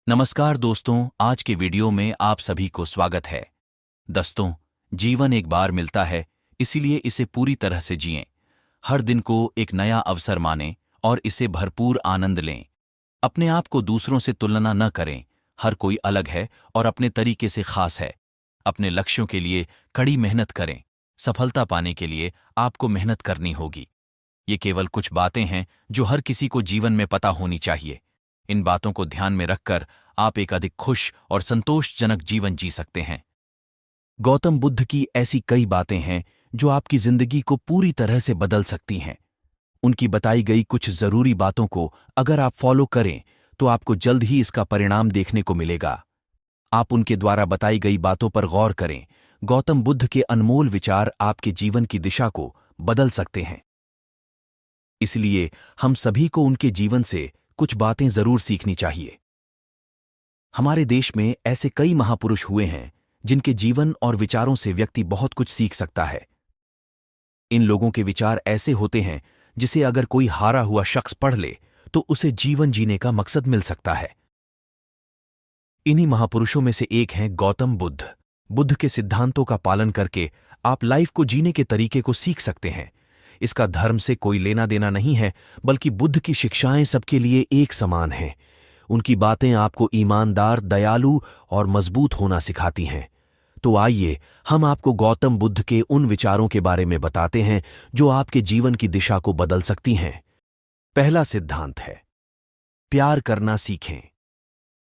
नमस्कार दोस्तों, आज के वीडियो में आप सभी को स्वागत है। दोस्तों, जीवन एक बार मिलता है, इसीलिए इसे पूरी तरह से जिएं। हर दिन को एक नया अवसर मानें और इसे भरपूर आनंद लें। अपने आप को दूसरों से तुलना न करें। हर कोई अलग है और अपने तरीके से खास है। अपने लक्ष्यों के लिए कड़ी मेहनत करें। सफलता पाने के लिए आपको मेहनत करनी होगी। ये केवल कुछ बातें हैं जो हर किसी को जीवन में पता होनी चाहिए। इन बातों को ध्यान में रखकर आप एक अधिक खुश और संतोषजनक जीवन जी सकते हैं। गौतम बुद्ध की ऐसी कई बातें हैं जो आपकी जिंदगी को पूरी तरह से बदल सकती हैं। उनकी बताई गई कुछ जरूरी बातों को अगर आप फॉलो करें तो आपको जल्द ही इसका परिणाम देखने को मिलेगा। आप उनके द्वारा बताई गई बातों पर गौर करें। गौतम बुद्ध के अनमोल विचार आपके जीवन की दिशा को बदल सकते हैं। इसलिए हम सभी को उनके जीवन से कुछ बातें जरूर सीखनी चाहिए। हमारे देश में ऐसे कई महापुरुष हुए हैं जिनके जीवन और विचारों से व्यक्ति बहुत कुछ सीख सकता है। इन लोगों के विचार ऐसे होते हैं जिसे अगर कोई हारा हुआ शख्स पढ़ ले तो उसे जीवन जीने का मकसद मिल सकता है। इन्हीं महापुरुषों में से एक हैं गौतम बुद्ध। बुद्ध के सिद्धांतों का पालन करके आप लाइफ को जीने के तरीके को सीख सकते हैं। इसका धर्म से कोई लेना देना नहीं है, बल्कि बुद्ध की शिक्षाएं सबके लिए एक समान हैं। उनकी बातें आपको ईमानदार, दयालु और मजबूत होना सिखाती हैं। तो आइए हम आपको गौतम बुद्ध के उन विचारों के बारे में बताते हैं जो आपके जीवन की दिशा को बदल सकती हैं। पहला सिद्धांत है, प्यार करना सीखें।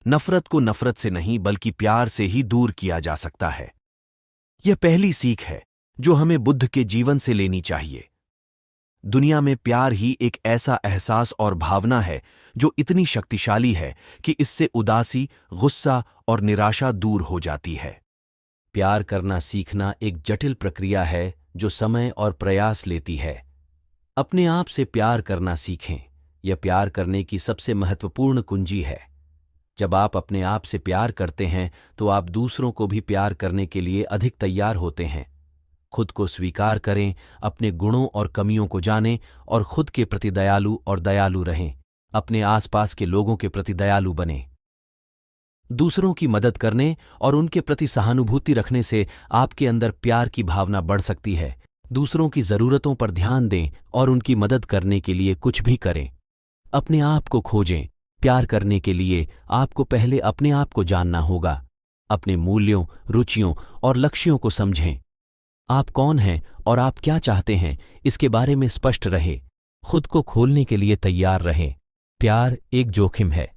नफरत को नफरत से नहीं बल्कि प्यार से ही दूर किया जा सकता है। यह पहली सीख है जो हमें बुद्ध के जीवन से लेनी चाहिए। दुनिया में प्यार ही एक ऐसा एहसास और भावना है जो इतनी शक्तिशाली है कि इससे उदासी, गुस्सा और निराशा दूर हो जाती है। प्यार करना सीखना एक जटिल प्रक्रिया है जो समय और प्रयास लेती है। अपने आप से प्यार करना सीखें। यह प्यार करने की सबसे महत्वपूर्ण कुंजी है। जब आप अपने आप से प्यार करते हैं तो आप दूसरों को भी प्यार करने के लिए अधिक तैयार होते हैं। खुद को स्वीकार करें, अपने गुणों और कमियों को जानें और खुद के प्रति दयालु रहें। अपने आसपास के लोगों के प्रति दयालु बनें। दूसरों की मदद करने और उनके प्रति सहानुभूति रखने से आपके अंदर प्यार की भावना बढ़ सकती है। दूसरों की जरूरतों पर ध्यान दें और उनकी मदद करने के लिए कुछ भी करें। अपने आप को खोजें। प्यार करने के लिए आपको पहले अपने आप को जानना होगा। अपने मूल्यों, रुचियों और लक्ष्यों को समझें। आप कौन हैं और आप क्या चाहते हैं, इसके बारे में स्पष्ट रहे। खुद को खोलने के लिए तैयार रहें। प्यार एक जोखिम है।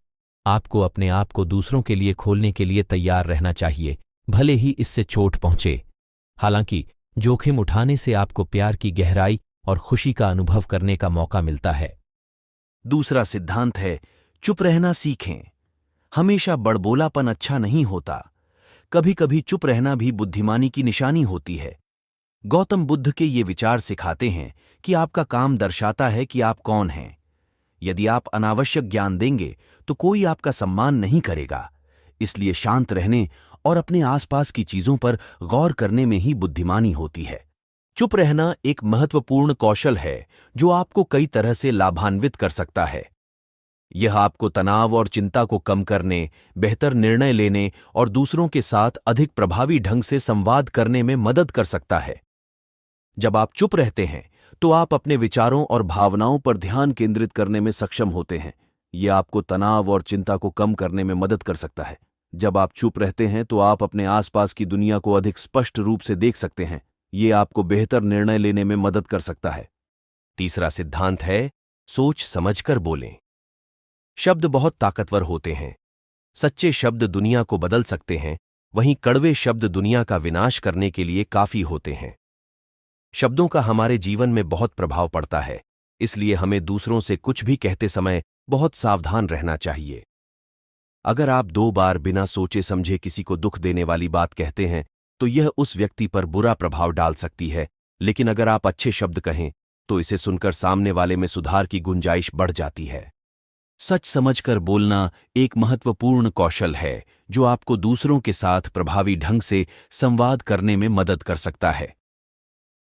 आपको अपने आप को दूसरों के लिए खोलने के लिए तैयार रहना चाहिए, भले ही इससे चोट पहुंचे। हालांकि जोखिम उठाने से आपको प्यार की गहराई और खुशी का अनुभव करने का मौका मिलता है। दूसरा सिद्धांत है, चुप रहना सीखें। हमेशा बड़बोलापन अच्छा नहीं होता। कभी कभी चुप रहना भी बुद्धिमानी की निशानी होती है। गौतम बुद्ध के ये विचार सिखाते हैं कि आपका काम दर्शाता है कि आप कौन हैं। यदि आप अनावश्यक ज्ञान देंगे तो कोई आपका सम्मान नहीं करेगा। इसलिए शांत रहने और अपने आसपास की चीजों पर गौर करने में ही बुद्धिमानी होती है। चुप रहना एक महत्वपूर्ण कौशल है जो आपको कई तरह से लाभान्वित कर सकता है। यह आपको तनाव और चिंता को कम करने, बेहतर निर्णय लेने और दूसरों के साथ अधिक प्रभावी ढंग से संवाद करने में मदद कर सकता है। जब आप चुप रहते हैं तो आप अपने विचारों और भावनाओं पर ध्यान केंद्रित करने में सक्षम होते हैं। यह आपको तनाव और चिंता को कम करने में मदद कर सकता है। जब आप चुप रहते हैं तो आप अपने आसपास की दुनिया को अधिक स्पष्ट रूप से देख सकते हैं। यह आपको बेहतर निर्णय लेने में मदद कर सकता है। तीसरा सिद्धांत है, सोच समझकर बोलें। शब्द बहुत ताकतवर होते हैं। सच्चे शब्द दुनिया को बदल सकते हैं, वहीं कड़वे शब्द दुनिया का विनाश करने के लिए काफी होते हैं। शब्दों का हमारे जीवन में बहुत प्रभाव पड़ता है, इसलिए हमें दूसरों से कुछ भी कहते समय बहुत सावधान रहना चाहिए। अगर आप 2 बार बिना सोचे समझे किसी को दुख देने वाली बात कहते हैं तो यह उस व्यक्ति पर बुरा प्रभाव डाल सकती है, लेकिन अगर आप अच्छे शब्द कहें तो इसे सुनकर सामने वाले में सुधार की गुंजाइश बढ़ जाती है। सच समझकर बोलना एक महत्वपूर्ण कौशल है जो आपको दूसरों के साथ प्रभावी ढंग से संवाद करने में मदद कर सकता है।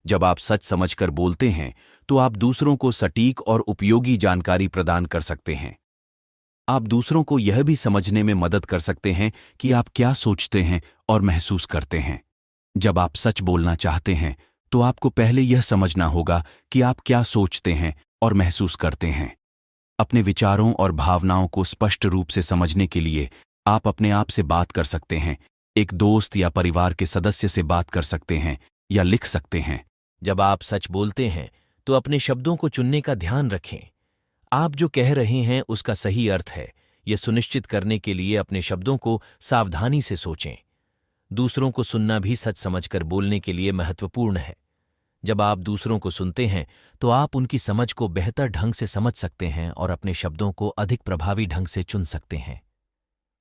जब आप सच समझकर बोलते हैं तो आप दूसरों को सटीक और उपयोगी जानकारी प्रदान कर सकते हैं। आप दूसरों को यह भी समझने में मदद कर सकते हैं कि आप क्या सोचते हैं और महसूस करते हैं। जब आप सच बोलना चाहते हैं तो आपको पहले यह समझना होगा कि आप क्या सोचते हैं और महसूस करते हैं। अपने विचारों और भावनाओं को स्पष्ट रूप से समझने के लिए आप अपने आप से बात कर सकते हैं, एक दोस्त या परिवार के सदस्य से बात कर सकते हैं या लिख सकते हैं। जब आप सच बोलते हैं तो अपने शब्दों को चुनने का ध्यान रखें। आप जो कह रहे हैं उसका सही अर्थ है, यह सुनिश्चित करने के लिए अपने शब्दों को सावधानी से सोचें। दूसरों को सुनना भी सच समझकर बोलने के लिए महत्वपूर्ण है। जब आप दूसरों को सुनते हैं तो आप उनकी समझ को बेहतर ढंग से समझ सकते हैं और अपने शब्दों को अधिक प्रभावी ढंग से चुन सकते हैं।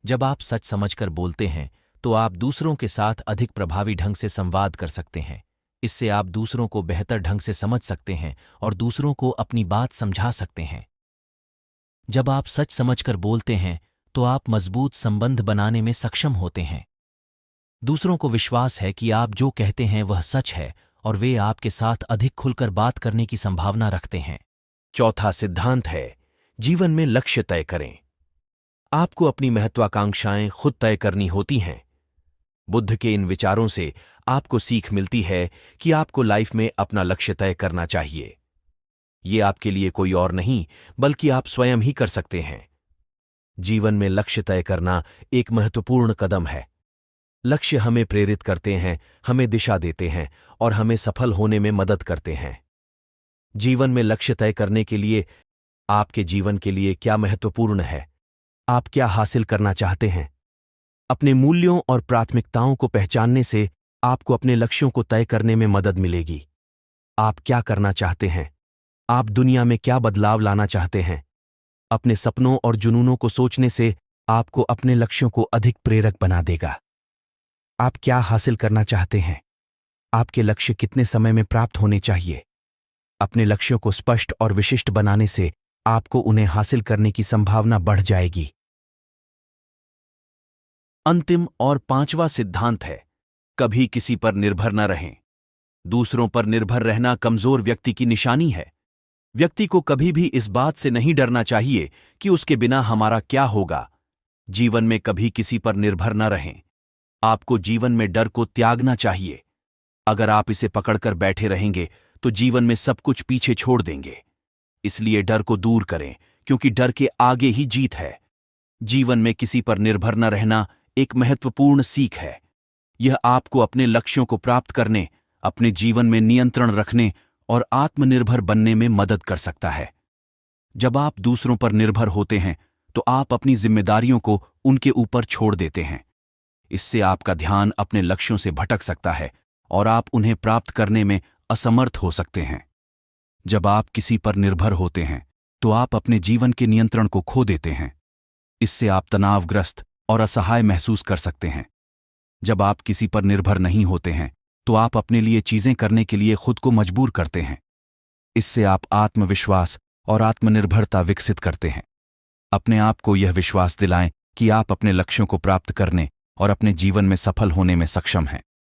जब आप सच समझकर बोलते हैं तो आप दूसरों के साथ अधिक प्रभावी ढंग से संवाद कर सकते हैं। इससे आप दूसरों को बेहतर ढंग से समझ सकते हैं और दूसरों को अपनी बात समझा सकते हैं। जब आप सच समझकर बोलते हैं तो आप मजबूत संबंध बनाने में सक्षम होते हैं। दूसरों को विश्वास है कि आप जो कहते हैं वह सच है और वे आपके साथ अधिक खुलकर बात करने की संभावना रखते हैं। चौथा सिद्धांत है, जीवन में लक्ष्य तय करें। आपको अपनी महत्वाकांक्षाएं खुद तय करनी होती हैं। बुद्ध के इन विचारों से आपको सीख मिलती है कि आपको लाइफ में अपना लक्ष्य तय करना चाहिए। ये आपके लिए कोई और नहीं बल्कि आप स्वयं ही कर सकते हैं। जीवन में लक्ष्य तय करना एक महत्वपूर्ण कदम है। लक्ष्य हमें प्रेरित करते हैं, हमें दिशा देते हैं और हमें सफल होने में मदद करते हैं। जीवन में लक्ष्य तय करने के लिए आपके जीवन के लिए क्या महत्वपूर्ण है? आप क्या हासिल करना चाहते हैं? अपने मूल्यों और प्राथमिकताओं को पहचानने से आपको अपने लक्ष्यों को तय करने में मदद मिलेगी। आप क्या करना चाहते हैं? आप दुनिया में क्या बदलाव लाना चाहते हैं? अपने सपनों और जुनूनों को सोचने से आपको अपने लक्ष्यों को अधिक प्रेरक बना देगा। आप क्या हासिल करना चाहते हैं? आपके लक्ष्य कितने समय में प्राप्त होने चाहिए? अपने लक्ष्यों को स्पष्ट और विशिष्ट बनाने से आपको उन्हें हासिल करने की संभावना बढ़ जाएगी। अंतिम और पांचवा सिद्धांत है, कभी किसी पर निर्भर न रहें। दूसरों पर निर्भर रहना कमजोर व्यक्ति की निशानी है। व्यक्ति को कभी भी इस बात से नहीं डरना चाहिए कि उसके बिना हमारा क्या होगा। जीवन में कभी किसी पर निर्भर न रहें। आपको जीवन में डर को त्यागना चाहिए। अगर आप इसे पकड़कर बैठे रहेंगे तो जीवन में सब कुछ पीछे छोड़ देंगे। इसलिए डर को दूर करें, क्योंकि डर के आगे ही जीत है। जीवन में किसी पर निर्भर न रहना एक महत्वपूर्ण सीख है। यह आपको अपने लक्ष्यों को प्राप्त करने, अपने जीवन में नियंत्रण रखने और आत्मनिर्भर बनने में मदद कर सकता है। जब आप दूसरों पर निर्भर होते हैं तो आप अपनी जिम्मेदारियों को उनके ऊपर छोड़ देते हैं। इससे आपका ध्यान अपने लक्ष्यों से भटक सकता है और आप उन्हें प्राप्त करने में असमर्थ हो सकते हैं। जब आप किसी पर निर्भर होते हैं तो आप अपने जीवन के नियंत्रण को खो देते हैं। इससे आप तनावग्रस्त और असहाय महसूस कर सकते हैं। जब आप किसी पर निर्भर नहीं होते हैं तो आप अपने लिए चीजें करने के लिए खुद को मजबूर करते हैं। इससे आप आत्मविश्वास और आत्मनिर्भरता विकसित करते हैं। अपने आप को यह विश्वास दिलाएं कि आप अपने लक्ष्यों को प्राप्त करने और अपने जीवन में सफल होने में सक्षम हैं।